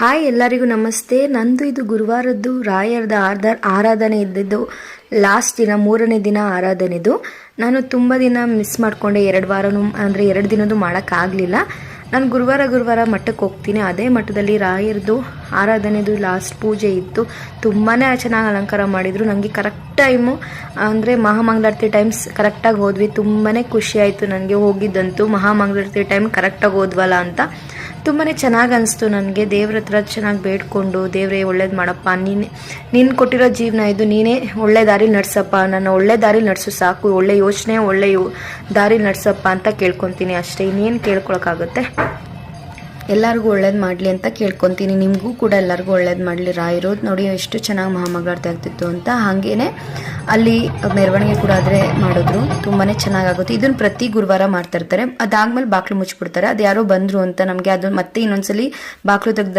Hi ಎಲ್ಲರಿಗೂ ನಮಸ್ತೆ. ನಂದು ಇದು ಗುರುವಾರದ್ದು ರಾಯರದ ಆರಾಧನೆ ಇದ್ದಿದ್ದು ಲಾಸ್ಟ್ ದಿನ, 3ನೇ ದಿನ ಆರಾಧನೆದು. ನಾನು ತುಂಬ ದಿನ ಮಿಸ್ ಮಾಡಿಕೊಂಡೆ. 2 ವಾರನೂ ಅಂದರೆ 2 ದಿನದ್ದು ಮಾಡೋಕ್ಕಾಗಲಿಲ್ಲ. ನಾನು ಗುರುವಾರ ಮಠಕ್ಕೆ ಹೋಗ್ತೀನಿ. ಅದೇ ಮಠದಲ್ಲಿ ರಾಯರದು ಆರಾಧನೆದು ಲಾಸ್ಟ್ ಪೂಜೆ ಇತ್ತು. ತುಂಬಾ ಚೆನ್ನಾಗಿ ಅಲಂಕಾರ ಮಾಡಿದರು. ನನಗೆ ಕರೆಕ್ಟ್ ಟೈಮು ಅಂದರೆ ಮಹಾಮಂಗಳಾರತಿ ಟೈಮ್ಸ್ ಕರೆಕ್ಟಾಗಿ ಹೋದ್ವಿ. ತುಂಬಾ ಖುಷಿ ಆಯಿತು ನನಗೆ ಹೋಗಿದ್ದಂತೂ. ಮಹಾಮಂಗಳಾರತಿ ಟೈಮ್ ಕರೆಕ್ಟಾಗಿ ಹೋದ್ವಲ್ಲ ಅಂತ ತುಂಬಾ ಚೆನ್ನಾಗಿ ಅನಿಸ್ತು ನನಗೆ. ದೇವ್ರ ಹತ್ರ ಚೆನ್ನಾಗಿ ಬೇಡ್ಕೊಂಡು, ದೇವರೇ ಒಳ್ಳೇದು ಮಾಡಪ್ಪ, ನೀನು ಕೊಟ್ಟಿರೋ ಜೀವನ ಇದು, ನೀನೇ ಒಳ್ಳೆ ದಾರಿಲಿ ನಡ್ಸಪ್ಪ, ನನ್ನ ಒಳ್ಳೆ ದಾರಿಲಿ ನಡ್ಸು ಸಾಕು, ಒಳ್ಳೆ ಯೋಚನೆ ಒಳ್ಳೆ ದಾರಿಲಿ ನಡ್ಸಪ್ಪ ಅಂತ ಕೇಳ್ಕೊತೀನಿ ಅಷ್ಟೇ. ಇನ್ನೇನು ಕೇಳ್ಕೊಳಕ್ಕಾಗುತ್ತೆ. ಎಲ್ಲರಿಗೂ ಒಳ್ಳೇದು ಮಾಡಲಿ ಅಂತ ಕೇಳ್ಕೊತೀನಿ. ನಿಮಗೂ ಕೂಡ ಎಲ್ಲರಿಗೂ ಒಳ್ಳೇದು ಮಾಡಲಿ ರಾಯರು. ನೋಡಿ ಎಷ್ಟು ಚೆನ್ನಾಗಿ ಮಹಾಮಂಗಳಾರತಿ ಆಗ್ತಿತ್ತು ಅಂತ. ಹಾಗೇನೆ ಅಲ್ಲಿ ಮೆರವಣಿಗೆ ಕೂಡ ಆದರೆ ಮಾಡಿದ್ರು. ತುಂಬಾ ಚೆನ್ನಾಗಾಗುತ್ತೆ. ಇದನ್ನು ಪ್ರತಿ ಗುರುವಾರ ಮಾಡ್ತಾ ಇರ್ತಾರೆ. ಅದಾದ್ಮೇಲೆ ಬಾಗಿಲು ಮುಚ್ಚಿಬಿಡ್ತಾರೆ. ಅದು ಯಾರೋ ಬಂದರು ಅಂತ ನಮಗೆ ಅದು ಮತ್ತೆ ಇನ್ನೊಂದ್ಸಲಿ ಬಾಗಿಲು ತೆಗೆದು